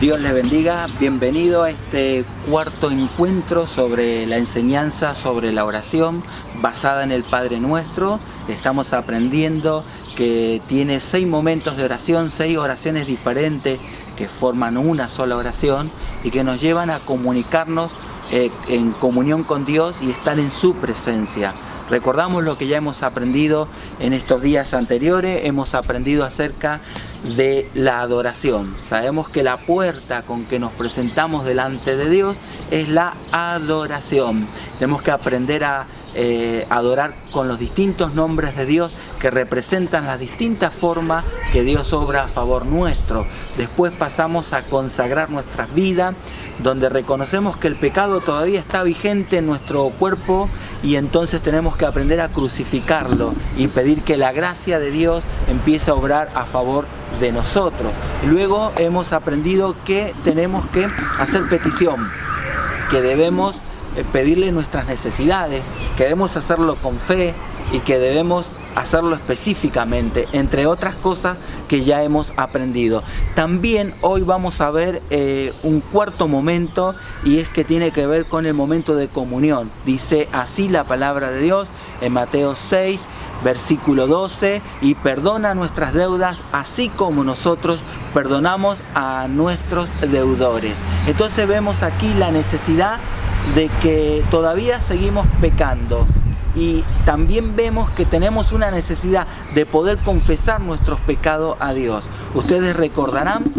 Dios les bendiga, bienvenido a este cuarto encuentro sobre la enseñanza sobre la oración basada en el Padre Nuestro. Estamos aprendiendo que tiene 6 momentos de oración, 6 oraciones diferentes que forman una sola oración y que nos llevan a comunicarnos en comunión con Dios y estar en su presencia. Recordamos lo que ya hemos aprendido en estos días anteriores, hemos aprendido acerca de la adoración. Sabemos que la puerta con que nos presentamos delante de Dios es la adoración. Tenemos que aprender a adorar con los distintos nombres de Dios que representan las distintas formas que Dios obra a favor nuestro. Después pasamos a consagrar nuestras vidas, donde reconocemos que el pecado todavía está vigente en nuestro cuerpo y entonces tenemos que aprender a crucificarlo y pedir que la gracia de Dios empiece a obrar a favor de nosotros. Luego hemos aprendido que tenemos que hacer petición, que debemos pedirle nuestras necesidades, que debemos hacerlo con fe y que debemos hacerlo específicamente, entre otras cosas que ya hemos aprendido. También hoy vamos a ver un cuarto momento, y es que tiene que ver con el momento de comunión. Dice así la palabra de Dios en Mateo 6, versículo 12, y perdona nuestras deudas así como nosotros perdonamos a nuestros deudores. Entonces vemos aquí la necesidad de que todavía seguimos pecando y también vemos que tenemos una necesidad de poder confesar nuestros pecados a Dios. Ustedes recordarán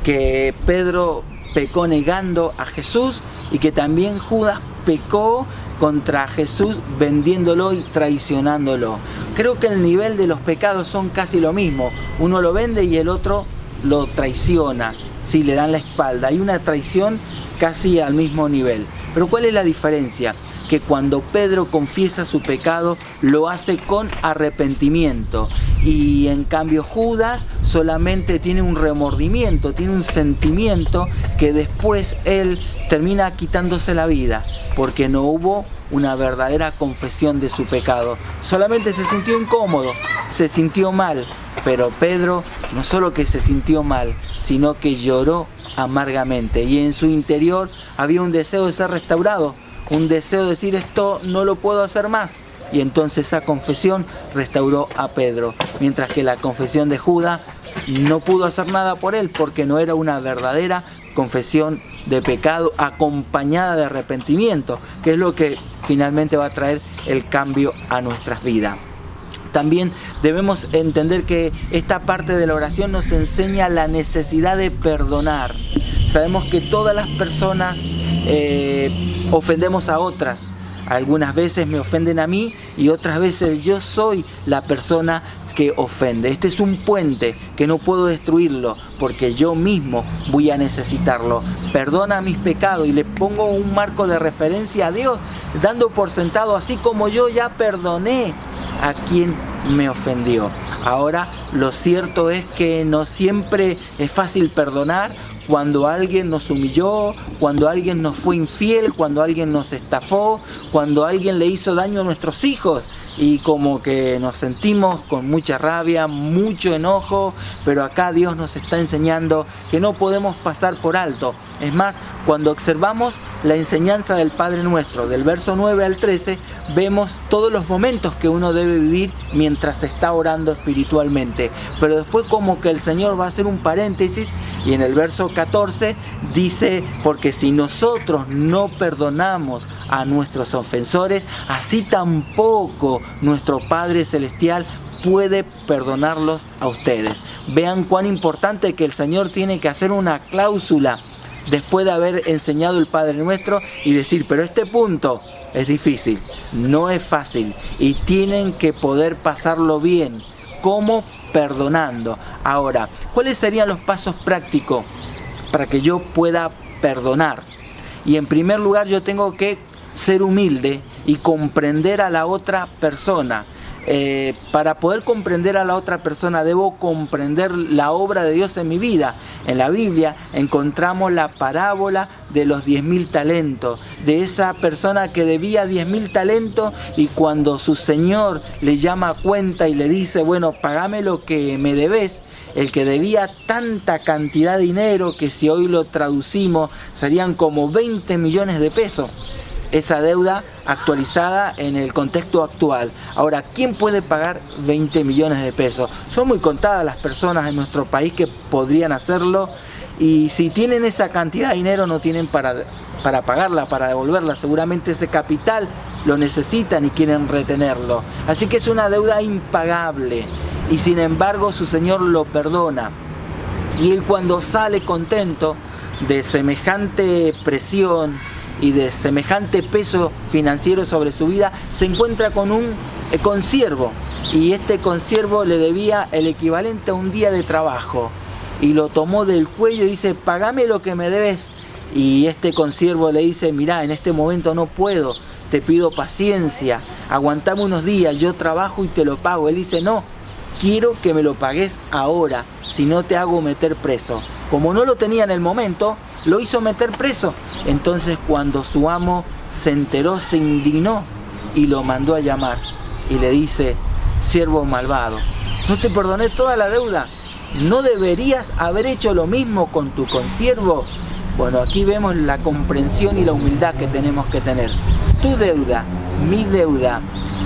que Pedro pecó negando a Jesús y que también Judas pecó contra Jesús vendiéndolo y traicionándolo. Creo que el nivel de los pecados son casi lo mismo. Uno lo vende y el otro lo traiciona. Sí, le dan la espalda. Hay una traición casi al mismo nivel. Pero ¿cuál es la diferencia? Que cuando Pedro confiesa su pecado, lo hace con arrepentimiento. Y en cambio Judas solamente tiene un remordimiento, tiene un sentimiento que después él termina quitándose la vida, porque no hubo una verdadera confesión de su pecado. Solamente se sintió incómodo, se sintió mal. Pero Pedro no solo que se sintió mal, sino que lloró amargamente. Y en su interior había un deseo de ser restaurado, un deseo de decir esto no lo puedo hacer más. Y entonces esa confesión restauró a Pedro. Mientras que la confesión de Judas no pudo hacer nada por él, porque no era una verdadera confesión de pecado acompañada de arrepentimiento, que es lo que finalmente va a traer el cambio a nuestras vidas. También debemos entender que esta parte de la oración nos enseña la necesidad de perdonar. Sabemos que todas las personas ofendemos a otras. Algunas veces me ofenden a mí y otras veces yo soy la persona que ofende. Este es un puente que no puedo destruirlo porque yo mismo voy a necesitarlo. Perdona mis pecados y le pongo un marco de referencia a Dios, dando por sentado, así como yo ya perdoné a quien me ofendió. Ahora, lo cierto es que no siempre es fácil perdonar. Cuando alguien nos humilló, cuando alguien nos fue infiel, cuando alguien nos estafó, cuando alguien le hizo daño a nuestros hijos, y como que nos sentimos con mucha rabia, mucho enojo, pero acá Dios nos está enseñando que no podemos pasar por alto. Es más, cuando observamos la enseñanza del Padre Nuestro, del verso 9 al 13, vemos todos los momentos que uno debe vivir mientras está orando espiritualmente. Pero después como que el Señor va a hacer un paréntesis y en el verso 14 dice, porque si nosotros no perdonamos a nuestros ofensores, así tampoco nuestro Padre Celestial puede perdonarlos a ustedes. Vean cuán importante que el Señor tiene que hacer una cláusula después de haber enseñado el Padre Nuestro y decir, pero este punto es difícil, no es fácil y tienen que poder pasarlo bien. ¿Cómo? Perdonando. Ahora, ¿cuáles serían los pasos prácticos para que yo pueda perdonar? Y en primer lugar yo tengo que ser humilde y comprender a la otra persona. Para poder comprender a la otra persona debo comprender la obra de Dios en mi vida. En la Biblia encontramos la parábola de los 10.000 talentos, de esa persona que debía 10.000 talentos y cuando su señor le llama a cuenta y le dice, bueno, pagame lo que me debes, el que debía tanta cantidad de dinero que si hoy lo traducimos serían como 20 millones de pesos. Esa deuda actualizada en el contexto actual. Ahora, ¿quién puede pagar 20 millones de pesos? Son muy contadas las personas en nuestro país que podrían hacerlo, y si tienen esa cantidad de dinero no tienen para pagarla, para devolverla. Seguramente ese capital lo necesitan y quieren retenerlo. Así que es una deuda impagable, y sin embargo su Señor lo perdona. Y él, cuando sale contento de semejante presión y de semejante peso financiero sobre su vida, se encuentra con un consiervo, y este consiervo le debía el equivalente a un día de trabajo, y lo tomó del cuello y dice: pagame lo que me debes. Y este consiervo le dice: mirá, en este momento no puedo, te pido paciencia, aguantame unos días, yo trabajo y te lo pago. Él dice: no, quiero que me lo pagues ahora, si no te hago meter preso. Como no lo tenía en el momento, lo hizo meter preso. Entonces, cuando su amo se enteró, se indignó y lo mandó a llamar y le dice: siervo malvado, ¿no te perdoné toda la deuda? ¿No deberías haber hecho lo mismo con tu consiervo? Bueno, aquí vemos la comprensión y la humildad que tenemos que tener. Tu deuda, mi deuda,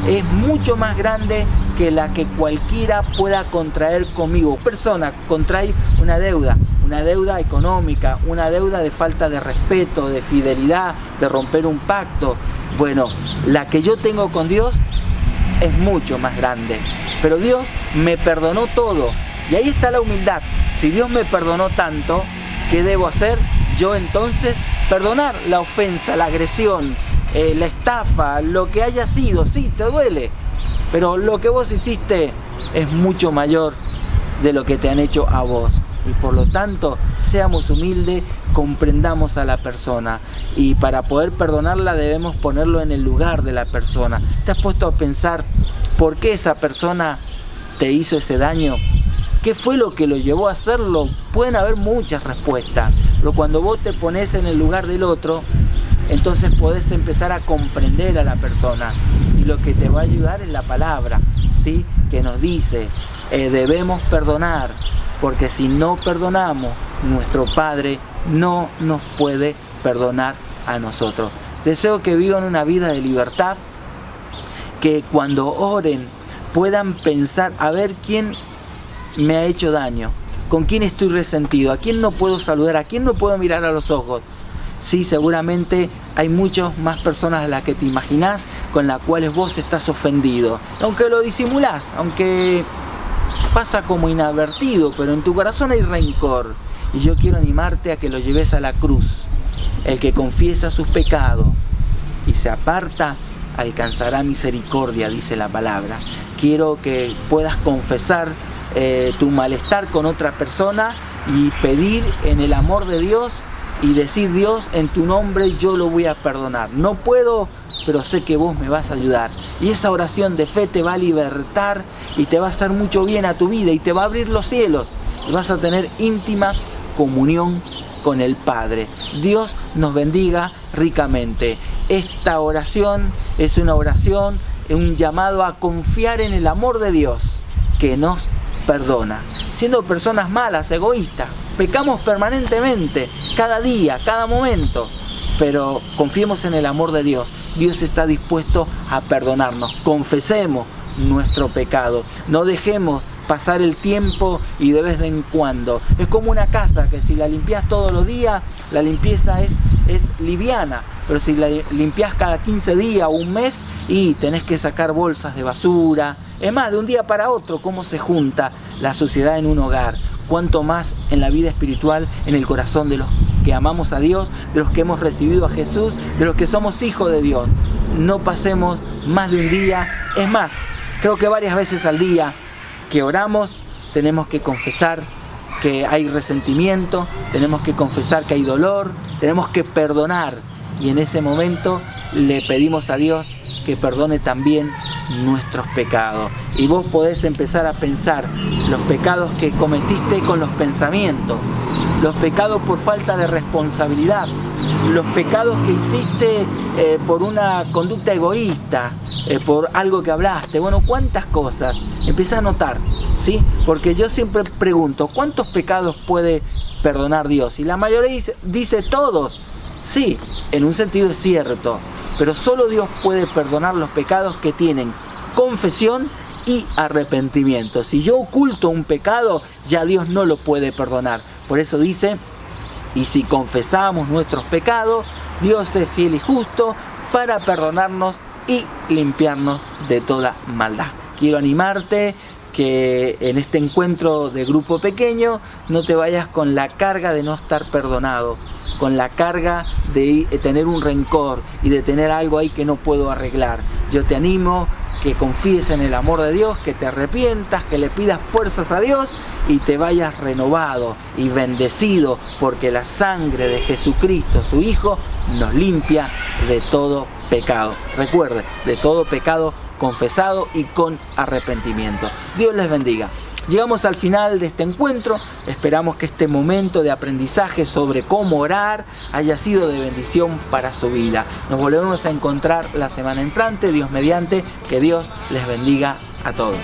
es mucho más grande que la que cualquiera pueda contraer conmigo. Persona contrae una deuda económica, una deuda de falta de respeto, de fidelidad, de romper un pacto. Bueno, la que yo tengo con Dios es mucho más grande. Pero Dios me perdonó todo. Y ahí está la humildad. Si Dios me perdonó tanto, ¿qué debo hacer? Yo entonces perdonar la ofensa, la agresión, la estafa, lo que haya sido. Sí, te duele, pero lo que vos hiciste es mucho mayor de lo que te han hecho a vos. Y por lo tanto, seamos humildes, comprendamos a la persona. Y para poder perdonarla debemos ponerlo en el lugar de la persona. ¿Te has puesto a pensar por qué esa persona te hizo ese daño? ¿Qué fue lo que lo llevó a hacerlo? Pueden haber muchas respuestas, pero cuando vos te pones en el lugar del otro, entonces podés empezar a comprender a la persona. Y lo que te va a ayudar es la palabra, ¿sí?, que nos dice, debemos perdonar, porque si no perdonamos, nuestro Padre no nos puede perdonar a nosotros. Deseo que vivan una vida de libertad, que cuando oren puedan pensar: a ver, ¿quién me ha hecho daño? ¿Con quién estoy resentido? ¿A quién no puedo saludar? ¿A quién no puedo mirar a los ojos? Sí, seguramente hay muchas más personas a las que te imaginás con las cuales vos estás ofendido. Aunque lo disimulás, aunque pasa como inadvertido, pero en tu corazón hay rencor. Y yo quiero animarte a que lo lleves a la cruz. El que confiesa sus pecados y se aparta, alcanzará misericordia, dice la palabra. Quiero que puedas confesar tu malestar con otra persona y pedir en el amor de Dios y decir: Dios, en tu nombre yo lo voy a perdonar. No puedo, pero sé que vos me vas a ayudar. Y esa oración de fe te va a libertar y te va a hacer mucho bien a tu vida y te va a abrir los cielos y vas a tener íntima comunión con el Padre. Dios nos bendiga ricamente. Esta oración es una oración, un llamado a confiar en el amor de Dios que nos perdona. Siendo personas malas, egoístas, pecamos permanentemente, cada día, cada momento, pero confiemos en el amor de Dios. Dios está dispuesto a perdonarnos. Confesemos nuestro pecado. No dejemos pasar el tiempo y de vez en cuando. Es como una casa que si la limpias todos los días, la limpieza es liviana. Pero si la limpias cada 15 días o un mes, y tenés que sacar bolsas de basura. Es más, de un día para otro, cómo se junta la suciedad en un hogar. Cuanto más en la vida espiritual, en el corazón de los que amamos a Dios, de los que hemos recibido a Jesús, de los que somos hijos de Dios. No pasemos más de un día. Es más, creo que varias veces al día que oramos, tenemos que confesar que hay resentimiento, tenemos que confesar que hay dolor, tenemos que perdonar. Y en ese momento le pedimos a Dios que perdone también nuestros pecados. Y vos podés empezar a pensar los pecados que cometiste con los pensamientos. los pecados por falta de responsabilidad, los pecados que hiciste por una conducta egoísta, por algo que hablaste, bueno, cuántas cosas. Empieza a notar, ¿sí? Porque yo siempre pregunto, ¿cuántos pecados puede perdonar Dios? Y la mayoría dice todos. Sí, en un sentido es cierto, pero solo Dios puede perdonar los pecados que tienen confesión y arrepentimiento. Si yo oculto un pecado, ya Dios no lo puede perdonar. Por eso dice, y si confesamos nuestros pecados, Dios es fiel y justo para perdonarnos y limpiarnos de toda maldad. Quiero animarte que en este encuentro de grupo pequeño no te vayas con la carga de no estar perdonado, con la carga de tener un rencor y de tener algo ahí que no puedo arreglar. Yo te animo que confíes en el amor de Dios, que te arrepientas, que le pidas fuerzas a Dios y te vayas renovado y bendecido, porque la sangre de Jesucristo, su Hijo, nos limpia de todo pecado. Recuerde, de todo pecado confesado y con arrepentimiento. Dios les bendiga. Llegamos al final de este encuentro. Esperamos que este momento de aprendizaje sobre cómo orar haya sido de bendición para su vida. Nos volvemos a encontrar la semana entrante, Dios mediante. Que Dios les bendiga a todos.